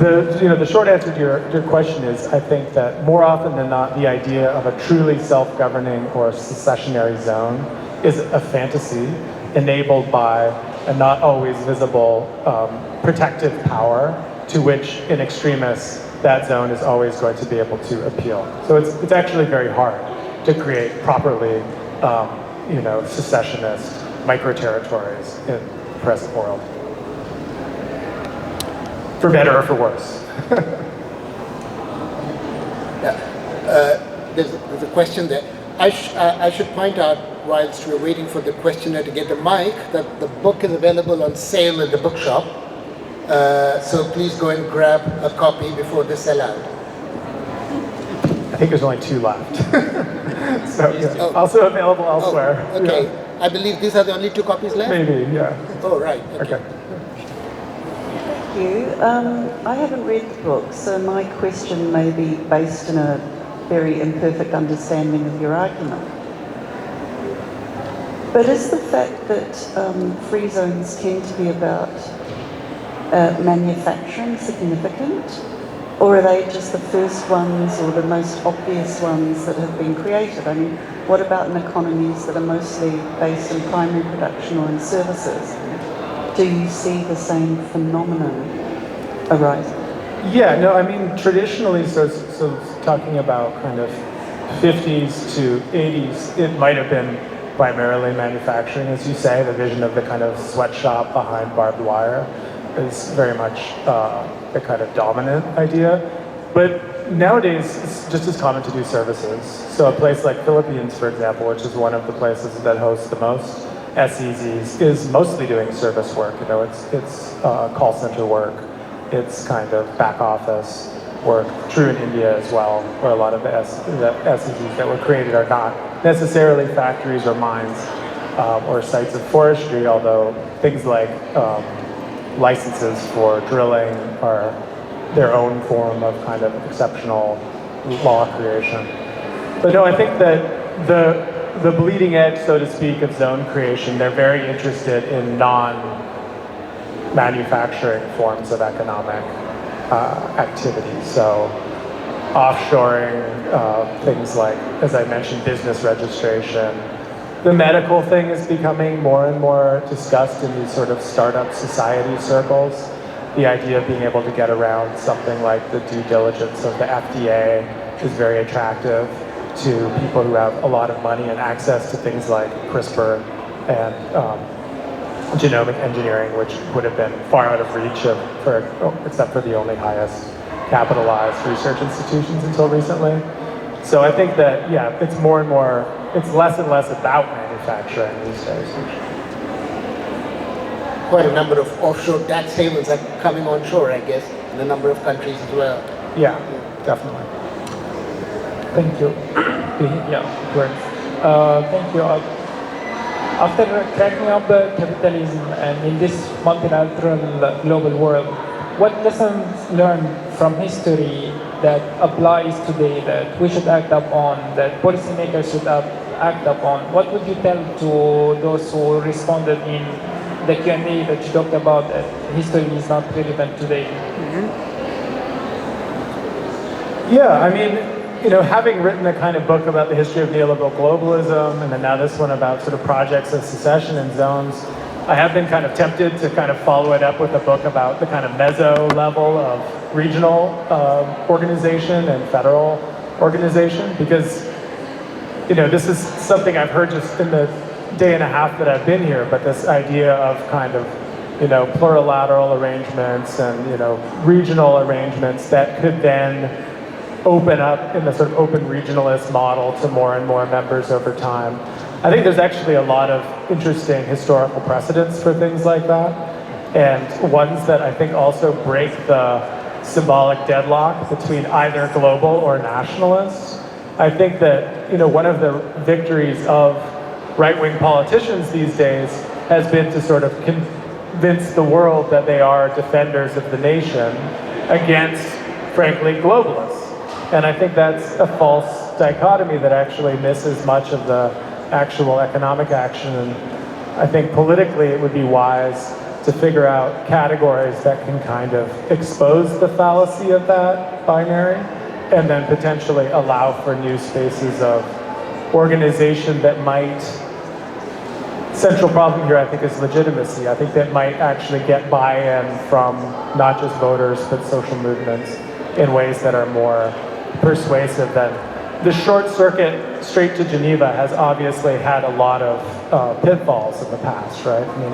the short answer to your question is, I think that more often than not, the idea of a truly self-governing or secessionary zone is a fantasy enabled by a not always visible protective power to which in extremis that zone is always going to be able to appeal. So it's actually very hard to create properly secessionist micro-territories in the present world. For better or for worse. There's a question there. I should point out, whilst we're waiting for the questioner to get the mic, that the book is available on sale at the bookshop. So please go and grab a copy before they sell out. I think there's only 2 left. So yeah. Also available elsewhere. Oh, okay. Yeah. I believe these are the only 2 copies left? Maybe, yeah. Oh, right. Okay. Thank you. I haven't read the book, so my question may be based in a very imperfect understanding of your argument. But is the fact that free zones tend to be about manufacturing significant? Or are they just the first ones or the most obvious ones that have been created? I mean, what about in economies that are mostly based in primary production or in services? Do you see the same phenomenon arising? Yeah, no, I mean, traditionally, so talking about kind of 50s to 80s, it might have been primarily manufacturing, as you say. The vision of the kind of sweatshop behind barbed wire is very much the kind of dominant idea. But nowadays, it's just as common to do services. So a place like Philippines, for example, which is one of the places that hosts the most SEZs, is mostly doing service work. You know, it's call center work. It's kind of back office work. True in India as well, where a lot of the SEZs that were created are not necessarily factories or mines or sites of forestry, although things like licenses for drilling are their own form of kind of exceptional law creation. But no, I think that the bleeding edge, so to speak, of zone creation, they're very interested in non-manufacturing forms of economic activity. So offshoring, things like, as I mentioned, business registration. The medical thing is becoming more and more discussed in these sort of startup society circles. The idea of being able to get around something like the due diligence of the FDA is very attractive to people who have a lot of money and access to things like CRISPR and genomic engineering, which would have been far out of reach except for the only highest capitalized research institutions until recently. So I think that, yeah, it's more and more, it's less and less about manufacturing these days. Quite a number of offshore tax havens are coming on shore, I guess. in a number of countries as well. Yeah, definitely. Thank you. Yeah, great. Thank you. After cracking up the capitalism and in this multilateral global world, what lessons learned from history that applies today that we should act upon, that policymakers should act upon? What would you tell to those who responded in the Q&A that you talked about that history is not relevant today? Yeah, I mean, you know, having written a kind of book about the history of neoliberal globalism, and then now this one about sort of projects of secession and zones, I have been kind of tempted to kind of follow it up with a book about the kind of meso level of regional organization and federal organization, because, you know, this is something I've heard just in the day and a half that I've been here, but this idea of kind of, you know, plurilateral arrangements and, you know, regional arrangements that could then open up in the sort of open regionalist model to more and more members over time. I think there's actually a lot of interesting historical precedents for things like that, and ones that I think also break the symbolic deadlock between either global or nationalists. I think that, you know, one of the victories of right-wing politicians these days has been to sort of convince the world that they are defenders of the nation against, frankly, globalists. And I think that's a false dichotomy that actually misses much of the actual economic action. And I think politically it would be wise to figure out categories that can kind of expose the fallacy of that binary and then potentially allow for new spaces of organization that might, central problem here I think is legitimacy. I think that might actually get buy-in from not just voters but social movements in ways that are more persuasive than the short circuit straight to Geneva has obviously had a lot of pitfalls in the past, right? I mean,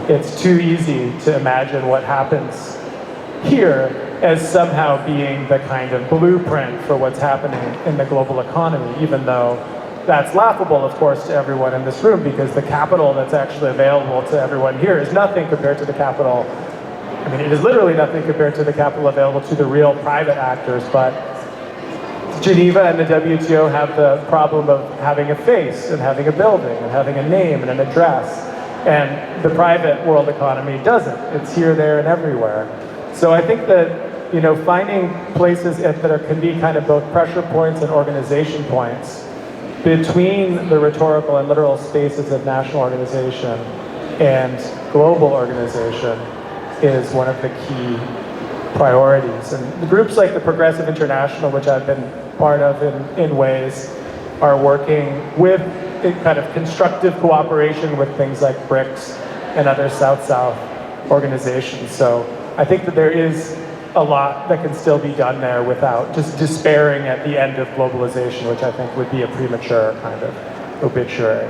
it's too easy to imagine what happens here as somehow being the kind of blueprint for what's happening in the global economy, even though that's laughable, of course, to everyone in this room, because the capital that's actually available to everyone here is nothing compared to the capital. I mean, it is literally nothing compared to the capital available to the real private actors, but Geneva and the WTO have the problem of having a face and having a building and having a name and an address. And the private world economy doesn't. It's here, there, and everywhere. So I think that, you know, finding places that can be kind of both pressure points and organization points between the rhetorical and literal spaces of national organization and global organization is one of the key priorities. And the groups like the Progressive International, which I've been part of in ways, are working with a kind of constructive cooperation with things like BRICS and other South-South organizations. So I think that there is a lot that can still be done there without just despairing at the end of globalization, which I think would be a premature kind of obituary.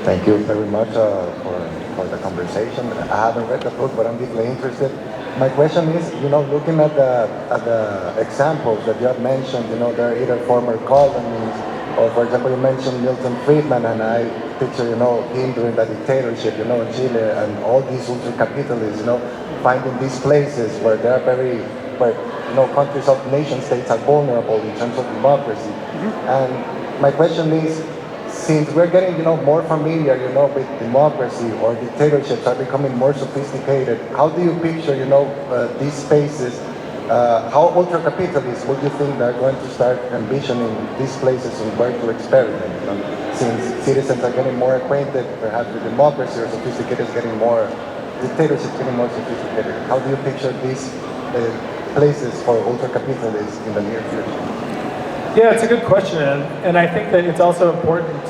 Thank you very much for the conversation. I haven't read the book, but I'm deeply interested. My question is, you know, looking at the examples that you have mentioned, you know, they're either former colonies, or for example, you mentioned Milton Friedman, and I picture, you know, him during the dictatorship, you know, in Chile, and all these ultracapitalists, you know, finding these places where they're where, you know, countries of nation states are vulnerable in terms of democracy. And my question is, since we're getting, you know, more familiar, you know, with democracy, or dictatorships are becoming more sophisticated, how do you picture, you know, these spaces? How ultra-capitalists would you think they're going to start envisioning these places and where to experiment? You know, since citizens are getting more acquainted, perhaps with democracy, or sophisticated is getting more, dictatorships getting more sophisticated. How do you picture these places for ultra-capitalists in the near future? Yeah, it's a good question, and I think that it's also important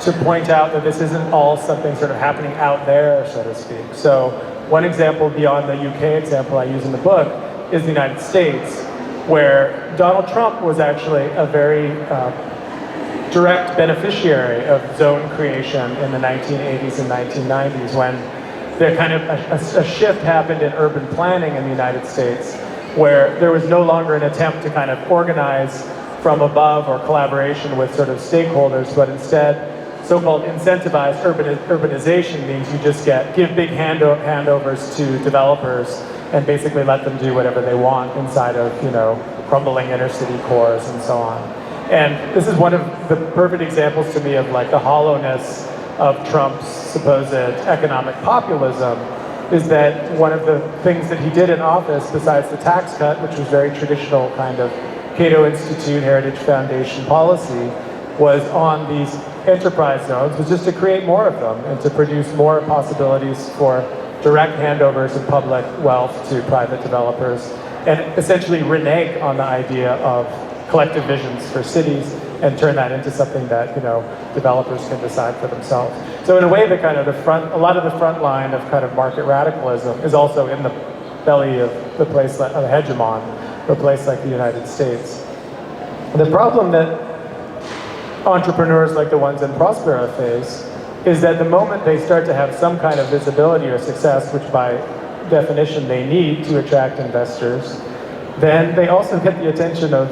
to point out that this isn't all something sort of happening out there, so to speak. So one example beyond the UK example I use in the book is the United States, where Donald Trump was actually a very direct beneficiary of zone creation in the 1980s and 1990s, when there kind of a shift happened in urban planning in the United States, where there was no longer an attempt to kind of organize from above or collaboration with sort of stakeholders, but instead so-called incentivized urbanization means you just give big handovers to developers and basically let them do whatever they want inside of, crumbling inner city cores and so on. And this is one of the perfect examples to me of like the hollowness of Trump's supposed economic populism, is that one of the things that he did in office, besides the tax cut, which was very traditional kind of Cato Institute, Heritage Foundation policy, was on these enterprise zones, was just to create more of them and to produce more possibilities for direct handovers of public wealth to private developers, and essentially renege on the idea of collective visions for cities and turn that into something that developers can decide for themselves. So in a way, a lot of the front line of kind of market radicalism is also in the belly of the place of a hegemon, a place like the United States. The problem that entrepreneurs like the ones in Prospera face is that the moment they start to have some kind of visibility or success, which by definition they need to attract investors, then they also get the attention of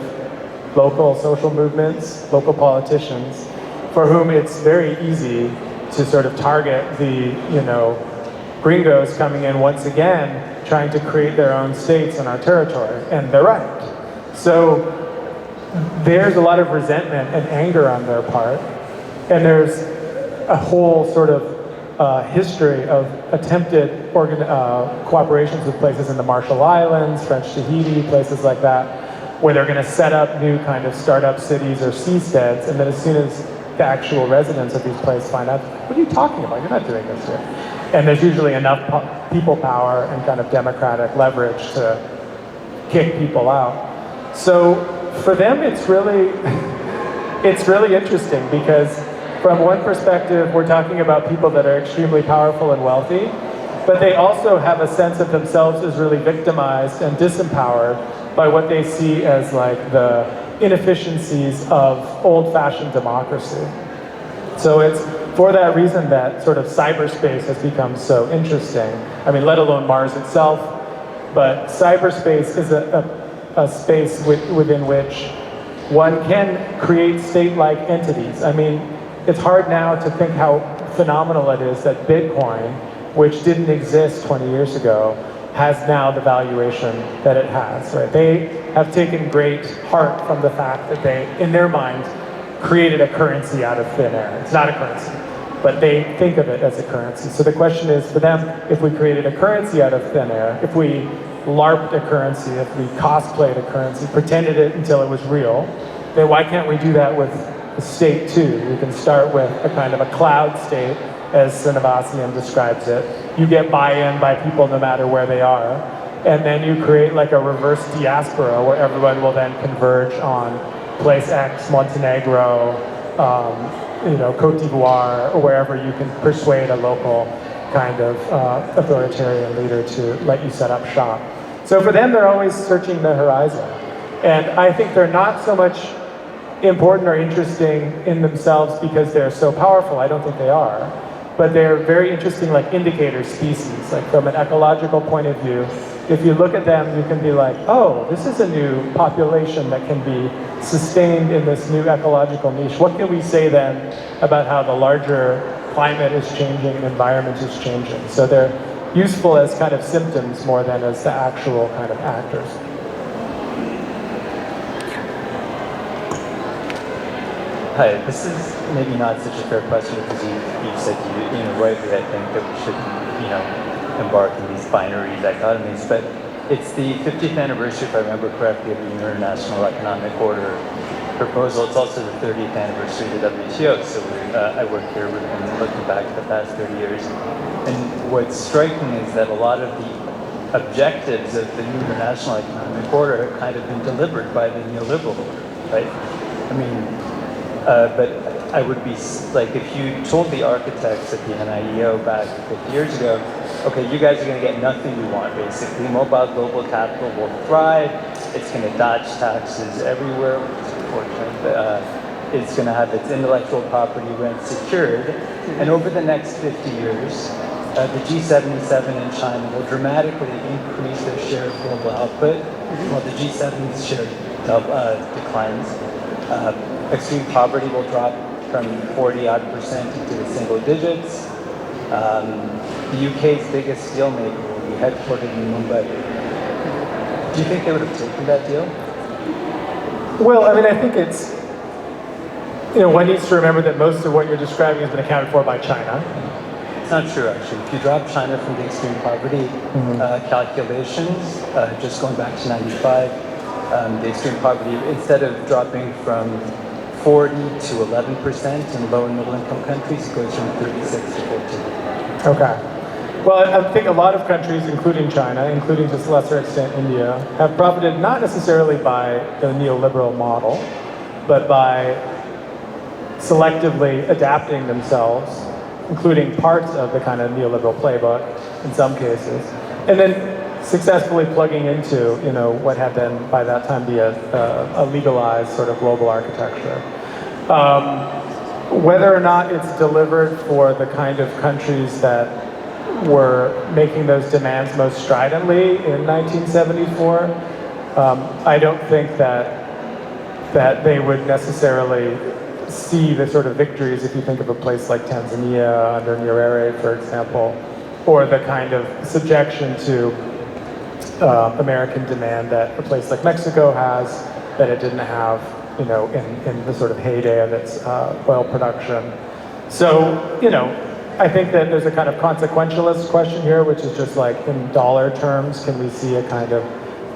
local social movements, local politicians, for whom it's very easy to sort of target the, gringos coming in once again, trying to create their own states in our territory, and they're right. So there's a lot of resentment and anger on their part, and there's a whole sort of history of attempted cooperations with places in the Marshall Islands, French Tahiti, places like that, where they're going to set up new kind of startup cities or seasteads, and then as soon as the actual residents of these places find out, what are you talking about? You're not doing this here. And there's usually enough people power and kind of democratic leverage to kick people out. So for them, it's really interesting, because from one perspective, we're talking about people that are extremely powerful and wealthy, but they also have a sense of themselves as really victimized and disempowered by what they see as like the inefficiencies of old-fashioned democracy. So it's for that reason that sort of cyberspace has become so interesting. I mean, let alone Mars itself, but cyberspace is a space within which one can create state-like entities. I mean, it's hard now to think how phenomenal it is that Bitcoin, which didn't exist 20 years ago, has now the valuation that it has, right? They have taken great heart from the fact that they, in their mind, created a currency out of thin air. It's not a currency, but they think of it as a currency. So the question is, for them, if we created a currency out of thin air, if we LARPed a currency, if we cosplayed a currency, pretended it until it was real, then why can't we do that with the state too? We can start with a kind of a cloud state, as Slobodian describes it. You get buy-in by people no matter where they are, and then you create like a reverse diaspora where everyone will then converge on place X, Montenegro, Cote d'Ivoire, or wherever you can persuade a local kind of authoritarian leader to let you set up shop. So for them, they're always searching the horizon. And I think they're not so much important or interesting in themselves because they're so powerful. I don't think they are. But they're very interesting like indicator species. Like from an ecological point of view, if you look at them, you can be like, oh, this is a new population that can be sustained in this new ecological niche. What can we say then about how the larger climate is changing and environment is changing? So they're useful as kind of symptoms more than as the actual kind of actors. Hi, this is maybe not such a fair question because you've said rightly, I think that we should embark in these binary dichotomies, but it's the 50th anniversary, if I remember correctly, of the International Economic Order proposal. It's also the 30th anniversary of the WTO, so I work here, we've been looking back at the past 30 years, and what's striking is that a lot of the objectives of the new International Economic Order have kind of been delivered by the neoliberal order, right? I mean, but I would be like, if you told the architects at the NIEO back 50 years ago, okay, you guys are going to get nothing you want, basically. Mobile global capital will thrive. It's going to dodge taxes everywhere, which is unfortunate. But, it's going to have its intellectual property rent secured. And over the next 50 years, the G77 in China will dramatically increase their share of global output, while the G7's share declines. Extreme poverty will drop from 40-odd% into the single digits. The UK's biggest steelmaker will be headquartered in Mumbai. Do you think they would have taken that deal? Well, I mean, I think it's, one needs to remember that most of what you're describing has been accounted for by China. It's not true, actually. If you drop China from the extreme poverty calculations, just going back to 95, the extreme poverty, instead of dropping from 40 to 11% in low and middle income countries, it goes from 36 to 14. Okay. Well, I think a lot of countries, including China, including to a lesser extent India, have profited not necessarily by the neoliberal model, but by selectively adapting themselves, including parts of the kind of neoliberal playbook in some cases, and then successfully plugging into, what had then by that time be a legalized sort of global architecture. Whether or not it's delivered for the kind of countries that were making those demands most stridently in 1974, I don't think that they would necessarily see the sort of victories if you think of a place like Tanzania under Nyerere, for example, or the kind of subjection to American demand that a place like Mexico has that it didn't have, in the sort of heyday of its oil production. So, I think that there's a kind of consequentialist question here, which is just like, in dollar terms, can we see a kind of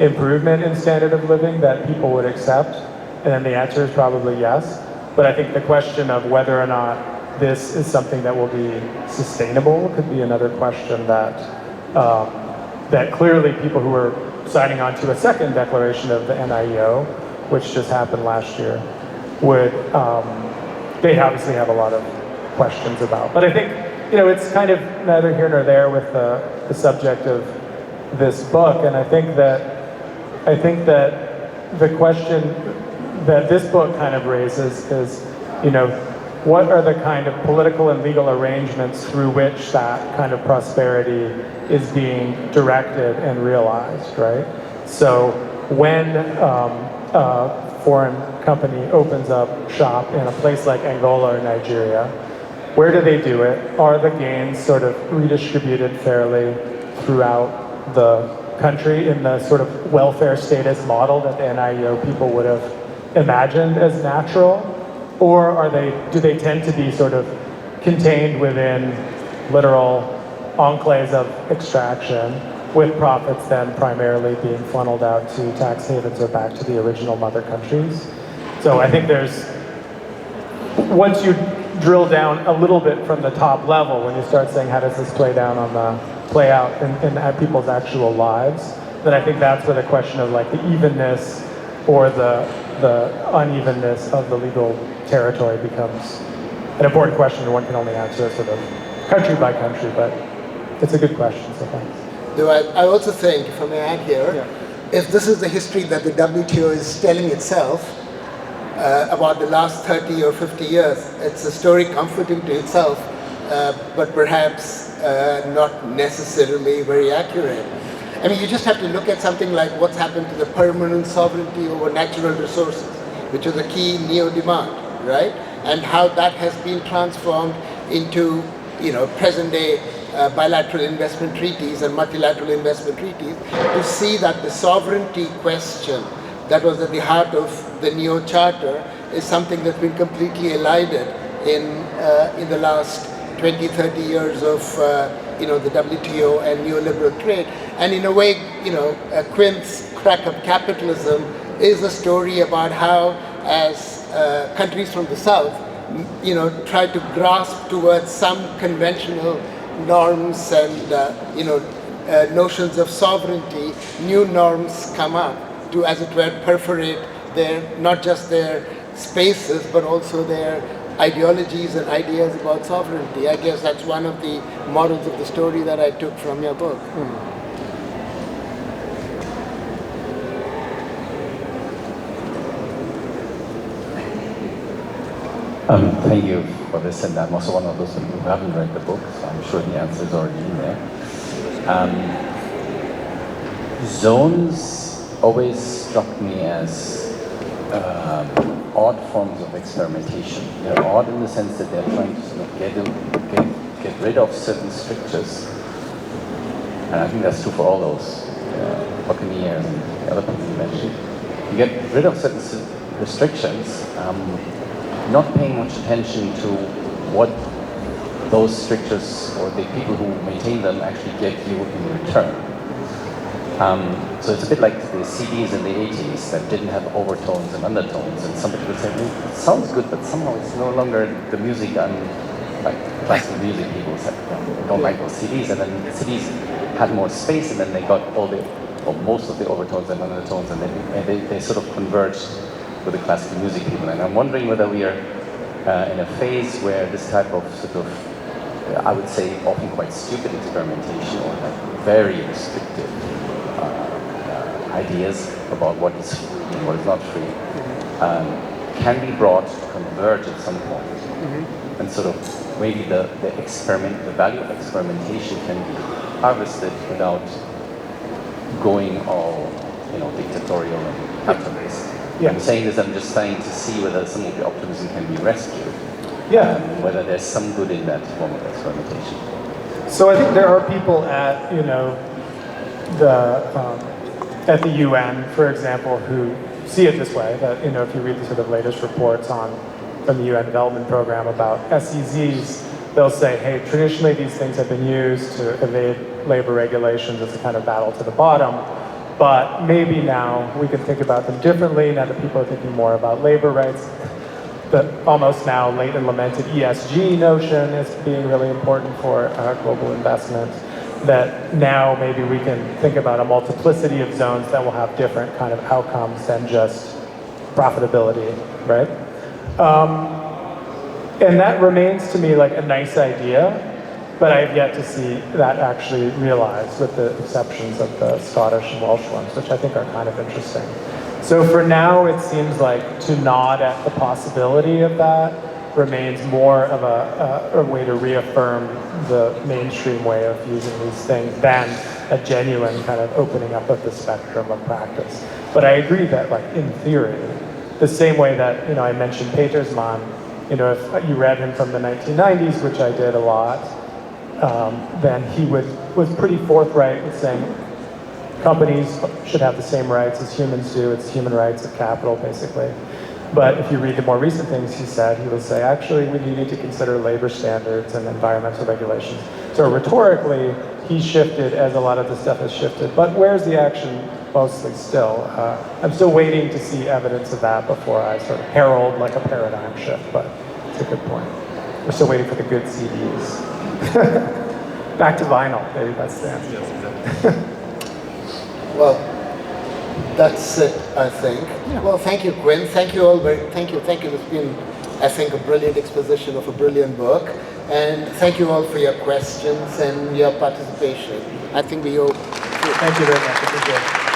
improvement in standard of living that people would accept? And then the answer is probably yes. But I think the question of whether or not this is something that will be sustainable could be another question that that clearly people who are signing on to a second declaration of the NIEO, which just happened last year, would, they obviously have a lot of questions about. But I think, it's kind of neither here nor there with the subject of this book. And I think that the question that this book kind of raises is, what are the kind of political and legal arrangements through which that kind of prosperity is being directed and realized, right? So when a foreign company opens up shop in a place like Angola or Nigeria, where do they do it? Are the gains sort of redistributed fairly throughout the country in the sort of welfare status model that the NIEO people would have imagined as natural? Or do they tend to be sort of contained within literal enclaves of extraction, with profits then primarily being funneled out to tax havens or back to the original mother countries? So I think once you drill down a little bit from the top level, when you start saying how does this play out in people's actual lives, then I think that's where the question of like the evenness or the unevenness of the legal territory becomes an important question, and one can only answer sort of country by country, but it's a good question, so thanks. Though I also think, if I may add here, if this is the history that the WTO is telling itself about the last 30 or 50 years, it's a story comforting to itself, but perhaps not necessarily very accurate. I mean, you just have to look at something like what's happened to the permanent sovereignty over natural resources, which was a key neo-demand, right? And how that has been transformed into, present-day bilateral investment treaties and multilateral investment treaties, to see that the sovereignty question that was at the heart of the Neo-Charter is something that's been completely elided in the last 20, 30 years of the WTO and neoliberal trade. And in a way, Quinn's crack of capitalism is a story about how, as countries from the South, try to grasp towards some conventional norms and notions of sovereignty, new norms come up to, as it were, perforate not just their spaces, but also their ideologies and ideas about sovereignty. I guess that's one of the models of the story that I took from your book. Thank you for this, and I'm also one of those people who haven't read the book, so I'm sure the answer is already in there. Zones always struck me as odd forms of experimentation. They're odd in the sense that they're trying to sort of get rid of certain strictures. And I think that's true for all those Buccaneers and the other people you mentioned. You get rid of certain restrictions, not paying much attention to what those strictures or the people who maintain them actually get you in return. So it's a bit like the CDs in the 80s that didn't have overtones and undertones, and somebody would say, well, it sounds good, but somehow it's no longer the music like classical music people said, don't like those CDs, and then the CDs had more space, and then they got all the, or most of the overtones and undertones, and they sort of converged with the classical music people. And I'm wondering whether we are in a phase where this type of sort of, I would say, often quite stupid experimentation or like very restrictive ideas about what is free and what is not free can be brought to converge at some point. And sort of maybe the value of experimentation can be harvested without going all, dictatorial and capitalist. I'm saying this, I'm just trying to see whether some of the optimism can be rescued. Whether there's some good in that form of experimentation. So I think there are people at, at the UN, for example, who see it this way, that, if you read the sort of latest reports from the UN Development Program about SEZs, they'll say, hey, traditionally these things have been used to evade labor regulations as a kind of battle to the bottom, but maybe now we can think about them differently, now that people are thinking more about labor rights. The almost now late and lamented ESG notion is being really important for global investment, that now maybe we can think about a multiplicity of zones that will have different kind of outcomes than just profitability, right? And that remains to me like a nice idea, but I've yet to see that actually realized, with the exceptions of the Scottish and Welsh ones, which I think are kind of interesting. So for now, it seems like to nod at the possibility of that remains more of a way to reaffirm the mainstream way of using these things than a genuine kind of opening up of the spectrum of practice. But I agree that, like, in theory, the same way that, I mentioned Petersmann, if you read him from the 1990s, which I did a lot, then he was pretty forthright with saying companies should have the same rights as humans do. It's human rights of capital, basically. But if you read the more recent things he said, he will say, actually, we need to consider labor standards and environmental regulations. So rhetorically, he shifted as a lot of the stuff has shifted. But where's the action mostly still? I'm still waiting to see evidence of that before I sort of herald like a paradigm shift, but it's a good point. We're still waiting for the good CDs. Back to vinyl, maybe that's the answer. Well, that's it, I think. Yeah. Well, thank you, Quinn. Thank you all thank you. It's been, I think, a brilliant exposition of a brilliant book. And thank you all for your questions and your participation. I think we owe. Thank you very much. It was good.